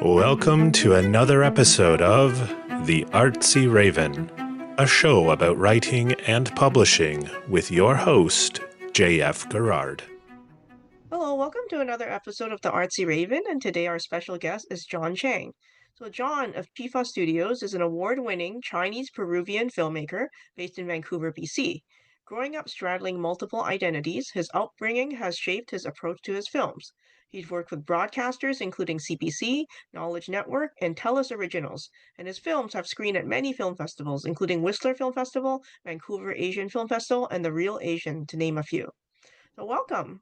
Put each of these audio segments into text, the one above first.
Welcome to another episode of The Artsy Raven, a show about writing and publishing with your host, J.F. Garrard. Hello, welcome to another episode of The Artsy Raven, and today our special guest is Jon Chiang. So Jon of Chifa Studios is an award-winning Chinese-Peruvian filmmaker based in Vancouver, BC. Growing up straddling multiple identities, his upbringing has shaped his approach to his films. He's worked with broadcasters including CBC, Knowledge Network, and TELUS Originals, and his films have screened at many film festivals, including Whistler Film Festival, Vancouver Asian Film Festival, and The Real Asian, to name a few. So welcome.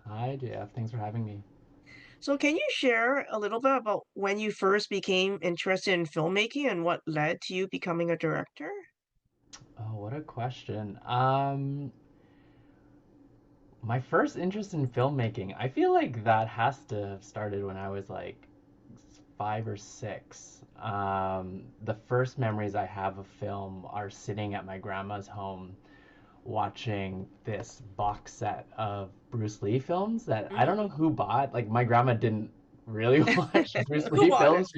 Hi, JF. Thanks for having me. So can you share a little bit about when you first became interested in filmmaking and what led to you becoming a director? Oh, what a question. My first interest in filmmaking, I feel like that has to have started when I was like 5 or 6. The first memories I have of film are sitting at my grandma's home watching this box set of Bruce Lee films that I don't Mm. know who bought. Like my grandma didn't really watch Bruce Who Lee bought it? films.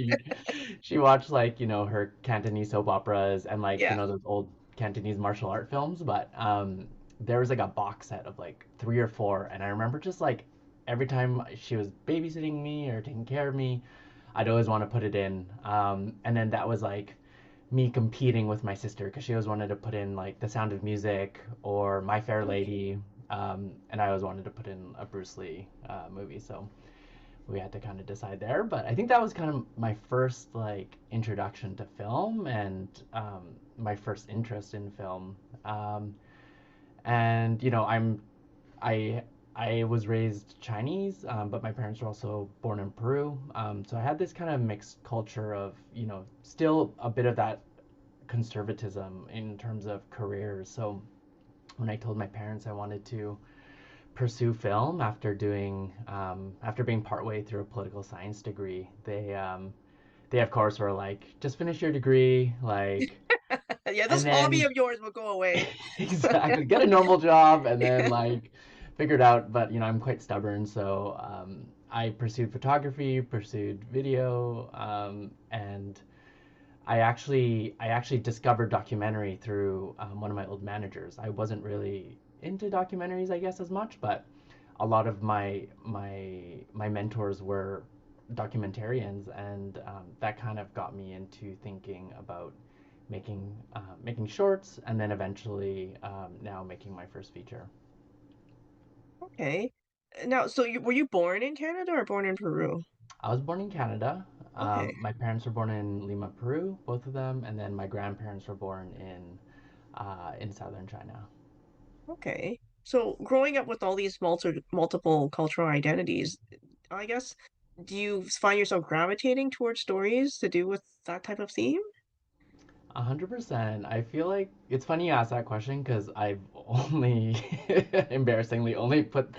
She watched like, her Cantonese soap operas and like, Yeah. those old Cantonese martial art films, but there was like a box set of like 3 or 4 and I remember just like every time she was babysitting me or taking care of me, I'd always want to put it in. And then that was like me competing with my sister because she always wanted to put in like The Sound of Music or My Fair Okay. Lady, and I always wanted to put in a Bruce Lee movie. So we had to kind of decide there. But I think that was kind of my first like introduction to film and my first interest in film. Um, and I I was raised Chinese, but my parents were also born in Peru. So I had this kind of mixed culture of, still a bit of that conservatism in terms of careers. So when I told my parents I wanted to pursue film after being partway through a political science degree, they of course were like, just finish your degree, like, Yeah, this and hobby then of yours will go away. exactly get a normal job, and then Yeah. like figure it out. But I'm quite stubborn, so I pursued photography, pursued video, and I actually discovered documentary through one of my old managers. I wasn't really into documentaries, I guess, as much, but a lot of my mentors were documentarians, and that kind of got me into thinking about making shorts, and then eventually now making my first feature. Okay. Now, so were you born in Canada or born in Peru? I was born in Canada. Okay. My parents were born in Lima, Peru, both of them, and then my grandparents were born in southern China. Okay. So growing up with all these multiple cultural identities, I guess, do you find yourself gravitating towards stories to do with that type of theme? 100%. I feel like it's funny you ask that question because I've only, embarrassingly, only put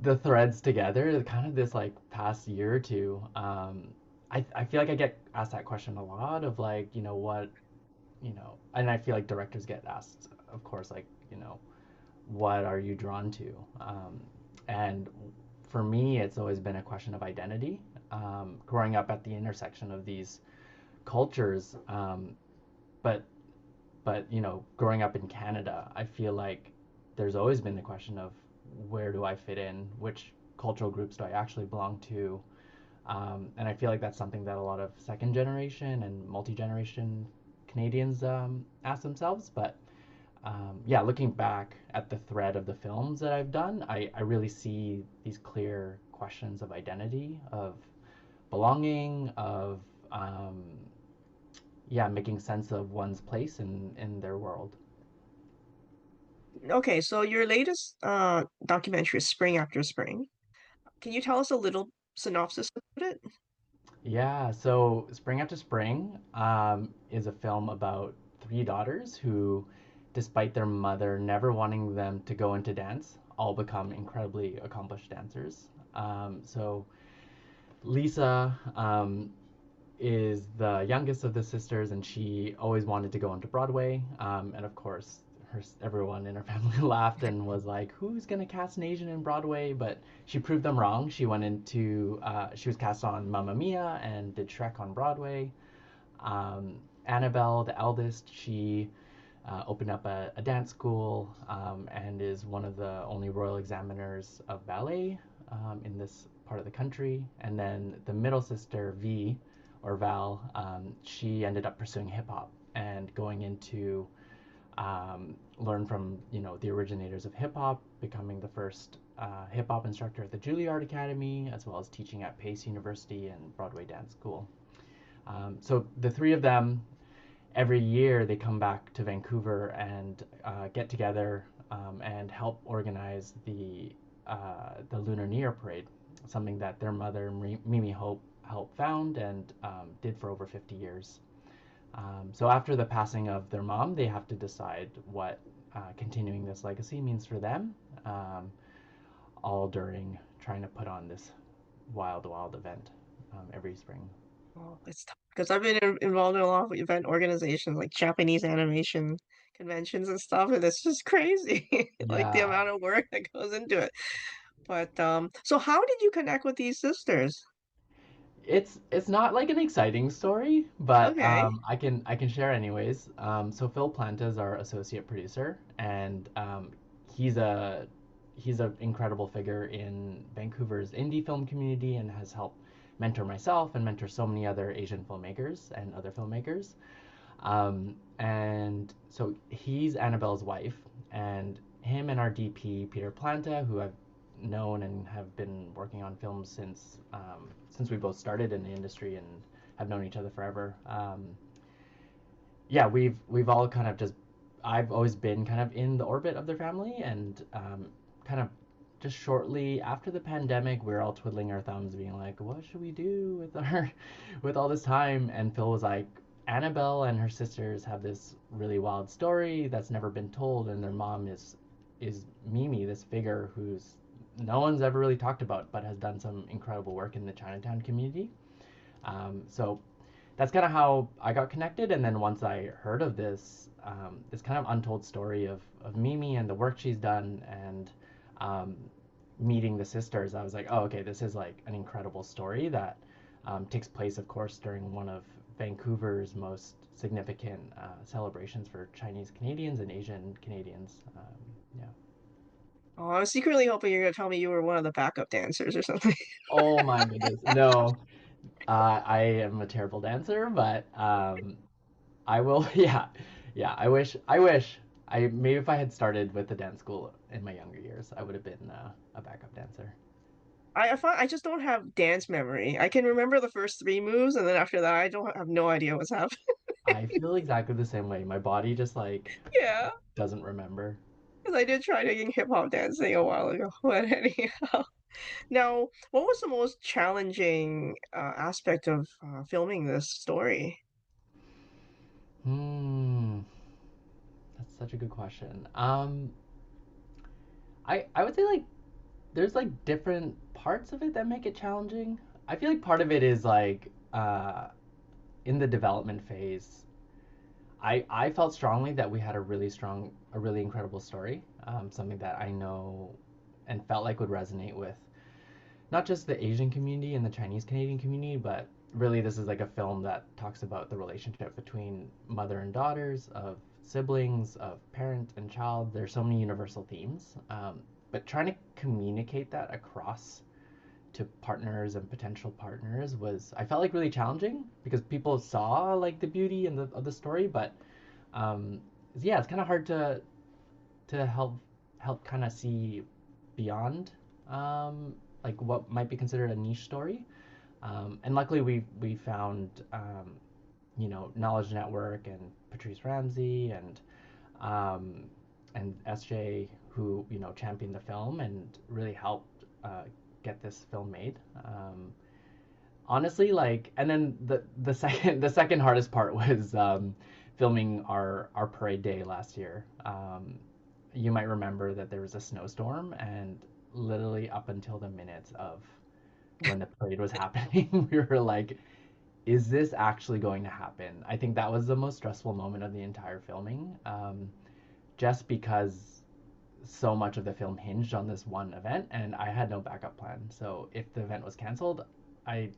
the threads together kind of this like past year or two. I feel like I get asked that question a lot of like, and I feel like directors get asked, of course, like, what are you drawn to? And for me, it's always been a question of identity. Growing up at the intersection of these cultures, but growing up in Canada, I feel like there's always been the question of where do I fit in, which cultural groups do I actually belong to, and I feel like that's something that a lot of second generation and multi generation Canadians ask themselves. But yeah, looking back at the thread of the films that I've done, I really see these clear questions of identity, of belonging, of um, yeah, making sense of one's place in their world. Okay, so your latest documentary is Spring After Spring. Can you tell us a little synopsis about it? Yeah, so Spring After Spring is a film about 3 daughters who, despite their mother never wanting them to go into dance, all become incredibly accomplished dancers. So Lisa is the youngest of the sisters, and she always wanted to go into Broadway. And of course, everyone in her family laughed and was like, "Who's gonna cast an Asian in Broadway?" But she proved them wrong. She was cast on Mamma Mia and did Shrek on Broadway. Annabelle, the eldest, she opened up a dance school and is one of the only royal examiners of ballet in this part of the country. And then the middle sister, V, or Val, she ended up pursuing hip hop and going into learn from the originators of hip hop, becoming the first hip hop instructor at the Juilliard Academy, as well as teaching at Pace University and Broadway Dance School. So the three of them, every year they come back to Vancouver and get together and help organize the Lunar New Year Parade, something that their mother Mimi Hope helped found and did for over 50 years. So after the passing of their mom, they have to decide what continuing this legacy means for them, all during trying to put on this wild, wild event every spring. Oh, it's tough because I've been involved in a lot of event organizations like Japanese animation conventions and stuff, and it's just crazy, like the Yeah, amount of work that goes into it. But so how did you connect with these sisters? it's not like an exciting story, but Okay. I can share anyways. So Phil Planta is our associate producer, and he's a he's an incredible figure in Vancouver's indie film community and has helped mentor myself and mentor so many other Asian filmmakers and other filmmakers. And so he's Annabelle's wife, and him and our DP Peter Planta, who I've known and have been working on films since we both started in the industry and have known each other forever. Yeah, we've all kind of just I've always been kind of in the orbit of their family, and kind of just shortly after the pandemic, we were all twiddling our thumbs, being like, "What should we do with our with all this time?" And Phil was like, "Annabelle and her sisters have this really wild story that's never been told, and their mom is Mimi, this figure who's no one's ever really talked about, but has done some incredible work in the Chinatown community." So that's kind of how I got connected. And then once I heard of this kind of untold story of Mimi and the work she's done, and um, meeting the sisters, I was like, oh, okay, this is like an incredible story that takes place, of course, during one of Vancouver's most significant celebrations for Chinese Canadians and Asian Canadians. Yeah. Oh, I was secretly hoping you're gonna tell me you were one of the backup dancers or something. Oh my goodness. No, I am a terrible dancer, but I will. Yeah, yeah. I wish. I maybe if I had started with the dance school in my younger years, I would have been a backup dancer. I just don't have dance memory. I can remember the first three moves, and then after that, I don't have no idea what's happening. I feel exactly the same way. My body just like Yeah, doesn't remember. because I did try taking hip hop dancing a while ago. But anyhow, now, what was the most challenging aspect of filming this story? Hmm, that's such a good question. I would say like there's like different parts of it that make it challenging. I feel like part of it is like in the development phase. I felt strongly that we had a really incredible story, something that I know and felt like would resonate with not just the Asian community and the Chinese Canadian community, but really this is like a film that talks about the relationship between mother and daughters, of siblings, of parent and child. There's so many universal themes, but trying to communicate that across to partners and potential partners was I felt like really challenging because people saw like the beauty and of the story, but um, yeah, it's kind of hard to help kind of see beyond like what might be considered a niche story. And luckily we found Knowledge Network and Patrice Ramsey um, and SJ who championed the film and really helped get this film made. Honestly, like, and then the second hardest part was filming our parade day last year. You might remember that there was a snowstorm, and literally up until the minutes of when the parade was happening, we were like, is this actually going to happen? I think that was the most stressful moment of the entire filming. just because so much of the film hinged on this one event, and I had no backup plan. So if the event was canceled, I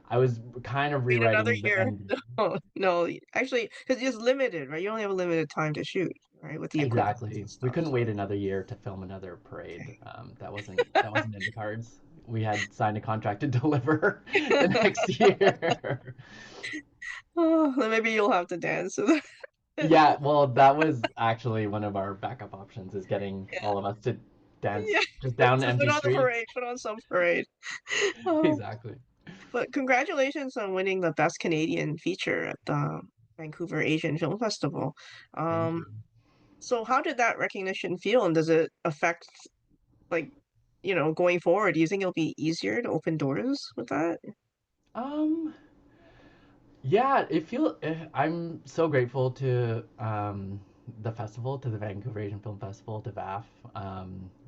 I was kind of Wait another rewriting the year. end. No, no, actually, because it's limited, right? You only have a limited time to shoot, right? With the equipment Exactly. and We stuff. couldn't wait another year to film another parade. Okay. That wasn't in the cards. We had signed a contract to deliver the next year. Oh, then maybe you'll have to dance. Yeah, well, that was actually one of our backup options is getting Yeah, all of us to dance yeah. just down So put empty on the streets. parade, put on some parade. Oh, Exactly. but congratulations on winning the Best Canadian Feature at the Vancouver Asian Film Festival. Thank Um, you. so how did that recognition feel, and does it affect, like, going forward? Do you think it'll be easier to open doors with that? Um, yeah, I'm so grateful to the festival, to the Vancouver Asian Film Festival, to VAF,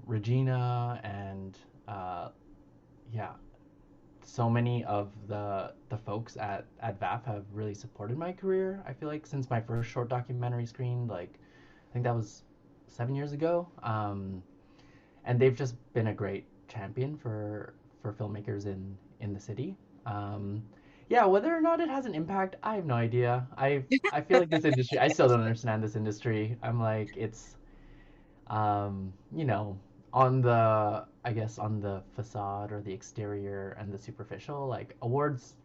Regina, and uh, yeah, so many of the folks at VAF have really supported my career. I feel like since my first short documentary screened, like I think that was 7 years ago, and they've just been a great champion for filmmakers in the city. Um, yeah, whether or not it has an impact, I have no idea. I feel like this industry, I still don't understand this industry. I'm like, it's you know, on the, I guess, on the facade or the exterior and the superficial, like awards,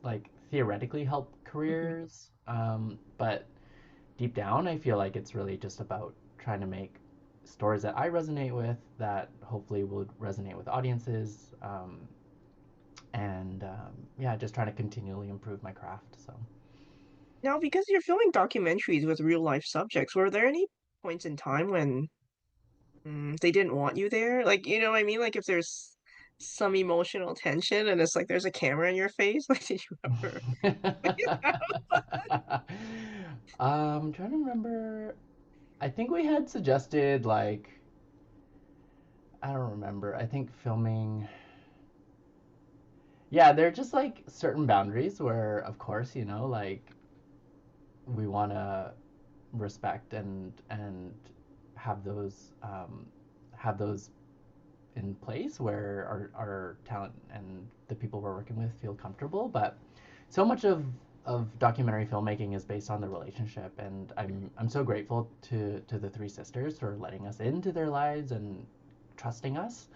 like theoretically help Mhm. careers, but deep down, I feel like it's really just about trying to make stories that I resonate with that hopefully will resonate with audiences, and yeah, just trying to continually improve my craft. So. Now, because you're filming documentaries with real life subjects, were there any points in time when they didn't want you there? Like, you know what I mean? Like if there's some emotional tension and it's like there's a camera in your face, like did you ever? Trying to remember. I think we had suggested like I don't remember. I think filming. Yeah, they're just like certain boundaries where, of course, like we want to respect and have those in place where our talent and the people we're working with feel comfortable. But so much of documentary filmmaking is based on the relationship, and I'm so grateful to the three sisters for letting us into their lives and trusting us.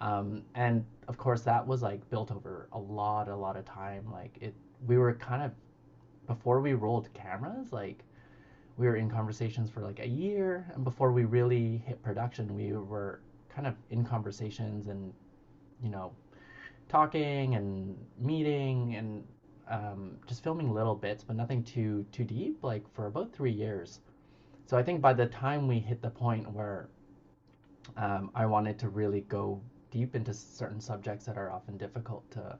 And of course, that was like built over a lot of time. Like we were kind of before we rolled cameras, like we were in conversations for like a year, and before we really hit production, we were kind of in conversations and you know talking and meeting and just filming little bits, but nothing too deep. Like for about 3 years. So I think by the time we hit the point where I wanted to really go deep into certain subjects that are often difficult to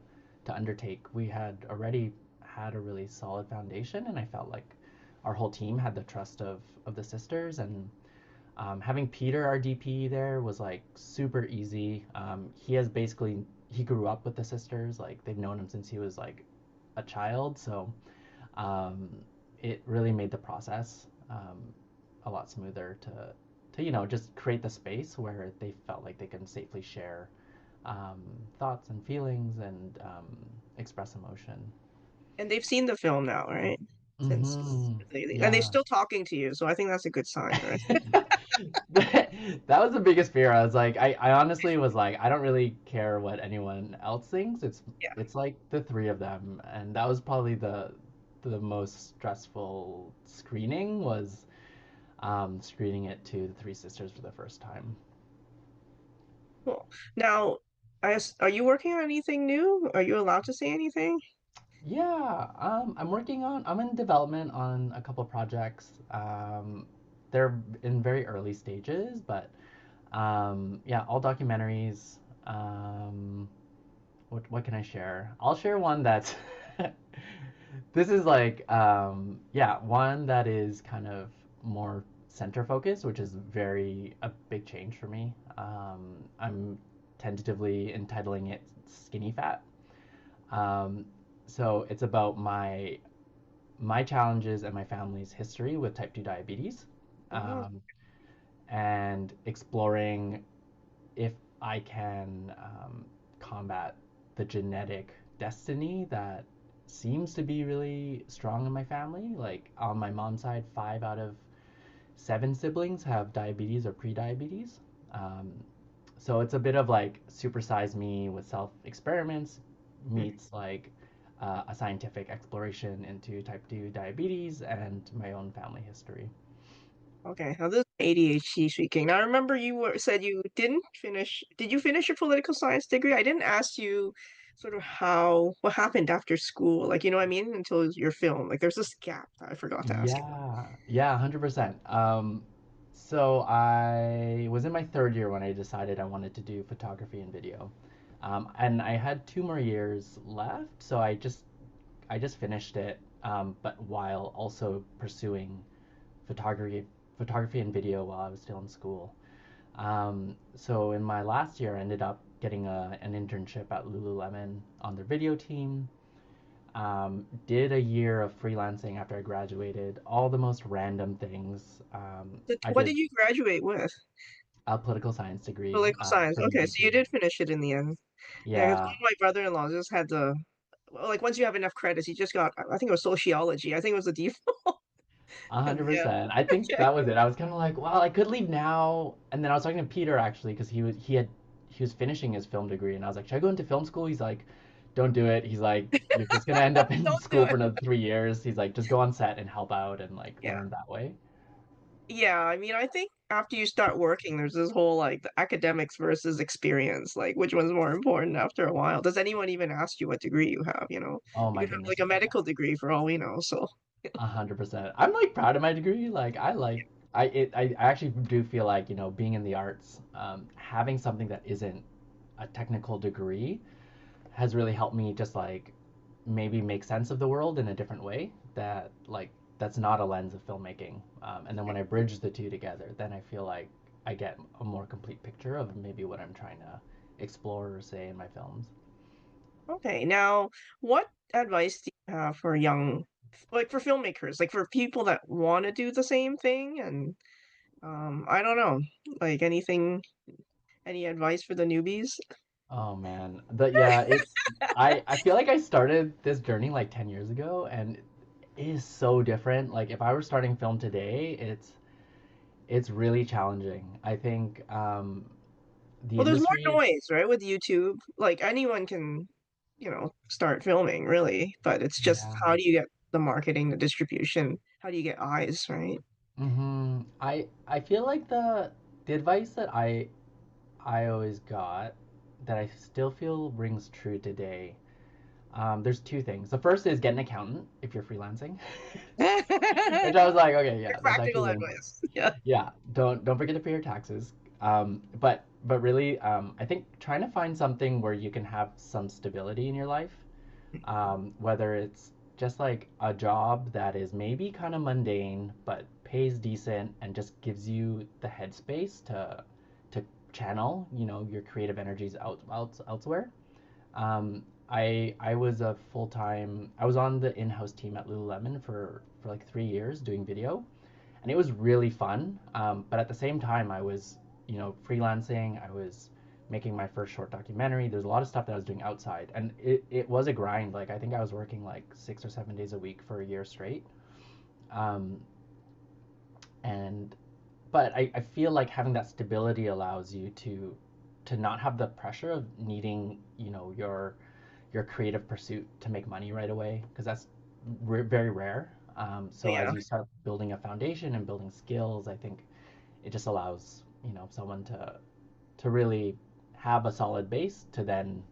undertake, we had already had a really solid foundation, and I felt like our whole team had the trust of the sisters, and having Peter, our DP, there was like super easy. He grew up with the sisters, like they've known him since he was like a child, so um, it really made the process a lot smoother to just create the space where they felt like they can safely share um, thoughts and feelings and express emotion. And they've seen the film now, right? Since and they're Yeah. still talking to you, so I think that's a good sign, right? That was the biggest fear. I was like, I honestly was like, I don't really care what anyone else thinks. Yeah. It's like the three of them, and that was probably the most stressful screening was screening it to the three sisters for the first time. Cool. Now, are you working on anything new? Are you allowed to say anything? Yeah, I'm in development on a couple projects. They're in very early stages, but yeah, all documentaries. What can I share? I'll share one that's this is like yeah, one that is kind of more center focused, which is very a big change for me. I'm tentatively entitling it Skinny Fat. Um, so it's about my challenges and my family's history with type 2 diabetes. Oh, um, and exploring if I can combat the genetic destiny that seems to be really strong in my family. Like on my mom's side, 5 out of 7 siblings have diabetes or pre-diabetes. Um, so it's a bit of like supersize me with self experiments mhm. meets like a scientific exploration into type 2 diabetes and my own family history. Okay. Now this is ADHD speaking. Now I remember said you didn't finish. Did you finish your political science degree? I didn't ask you sort of what happened after school. Like, you know what I mean? Until your film. Like there's this gap that I forgot to ask you. Yeah, yeah, 100%. So I was in my third year when I decided I wanted to do photography and video. And I had 2 more years left, so I just finished it, but while also pursuing photography, photography and video while I was still in school. So in my last year, I ended up getting an internship at Lululemon on their video team. Did a year of freelancing after I graduated, all the most random things. I What did did you graduate with? a political science degree, Political science. pretty Okay, so you easy. did finish it in the end. Yeah, 'cause one Yeah, of my brother-in-laws just had the well, like once you have enough credits, he just got I think it was sociology. I think it was the default. a And hundred yeah, percent. I think okay. that was it. I was kind of like, well, I could leave now. And then I was talking to Peter actually because he was finishing his film degree, and I was like, should I go into film school? He's like, don't do it. He's like, you're just gonna end up in Don't do school for it. another 3 years. He's like, just go on set and help out and like Yeah. learn that way. Yeah, I mean, I think after you start working, there's this whole like the academics versus experience, like which one's more important after a while. Does anyone even ask you what degree you have, you know? Oh You my could have like goodness, a no. medical degree for all we know, so 100%. I'm like proud of my degree. Like I actually do feel like, being in the arts, having something that isn't a technical degree has really helped me just like maybe make sense of the world in a different way that's not a lens of filmmaking. And then when I bridge the two together, then I feel like I get a more complete picture of maybe what I'm trying to explore or say in my films. okay. Now, what advice do you have for like for filmmakers, like for people that want to do the same thing and I don't know, like any advice for the newbies? Oh man. Yeah, I feel like I started this journey like 10 years ago and it is so different. Like if I were starting film today, it's really challenging. I think the Well, there's industry more is noise, right, with YouTube. Like anyone can, start filming, really, but it's just yeah. how do you get the marketing, the distribution? How do you get eyes, right? I feel like the advice that I always got that I still feel rings true today. There's two things. The first is get an accountant if you're freelancing, which I was like, okay, yeah, Like that's actually practical really important. advice. Yeah. Yeah, don't forget to pay your taxes. But really, I think trying to find something where you can have some stability in your life, whether it's just like a job that is maybe kind of mundane but pays decent and just gives you the headspace to channel, your creative energies elsewhere. I was a full-time. I was on the in-house team at Lululemon for like 3 years doing video, and it was really fun. But at the same time, I was, freelancing. I was making my first short documentary. There's a lot of stuff that I was doing outside, and it was a grind. Like I think I was working like 6 or 7 days a week for a year straight. Um, and but I feel like having that stability allows you to not have the pressure of needing, your creative pursuit to make money right away because that's very rare. So as Yeah. you start building a foundation and building skills, I think it just allows someone to really have a solid base to then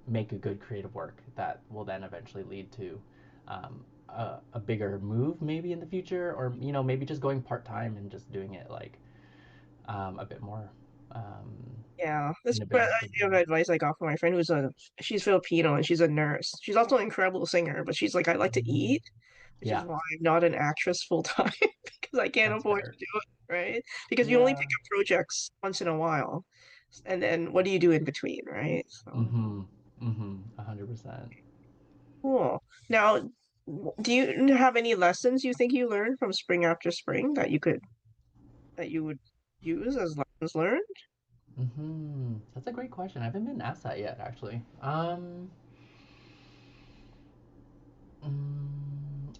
make a good creative work that will then eventually lead to a bigger move maybe in the future, or maybe just going part-time and just doing it like a bit more Yeah. This in a bit more idea of stability. advice I got from my friend she's Filipino and she's a nurse. She's also an incredible singer, but she's like, I like to Mhm. eat, which is Yeah, why I'm not an actress full time because I can't that's afford fair. to do it, right? Because you only pick Yeah. up projects once in a while. And then what do you do in between, right? So Mm-hmm. Mm-hmm. 100%. cool. Now, do you have any lessons you think you learned from Spring After Spring that you could? that you would use as lessons learned? That's a great question. I haven't been asked that yet, actually.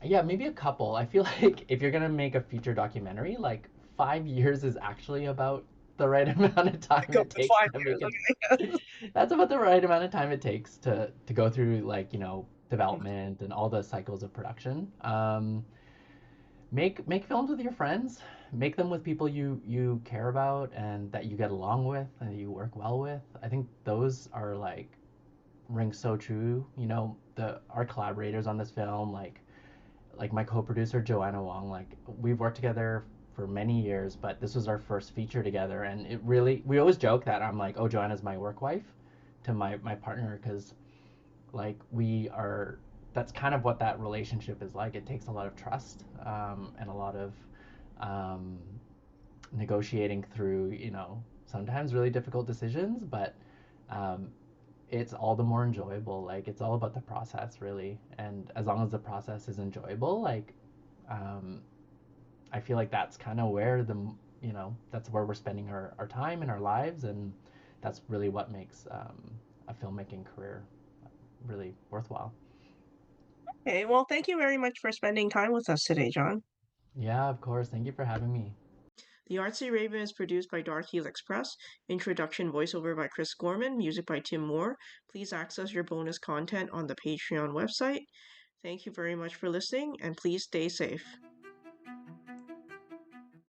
Yeah, maybe a couple. I feel like if you're gonna make a feature documentary, like 5 years is actually about the right amount of time Go it with takes five to years. make it. Okay. That's about the right amount of time it takes to go through like, Mhm. development and all the cycles of production. Make films with your friends. Make them with people you care about and that you get along with and that you work well with. I think those are like ring so true. The our collaborators on this film, like my co-producer Joanna Wong, like we've worked together for many years, but this was our first feature together, and it really we always joke that I'm like, oh, Joanna's my work wife to my partner because like we are. That's kind of what that relationship is like. It takes a lot of trust and a lot of um, negotiating through, sometimes really difficult decisions, but um, it's all the more enjoyable. Like it's all about the process, really. And as long as the process is enjoyable, like um, I feel like that's kind of where that's where we're spending our time and our lives, and that's really what makes a filmmaking career really worthwhile. Okay, well, thank you very much for spending time with us today, John. Yeah, of course. Thank you for having me. The Artsy Raven is produced by Dark Heel Express. Introduction voiceover by Chris Gorman. Music by Tim Moore. Please access your bonus content on the Patreon website. Thank you very much for listening, and please stay safe.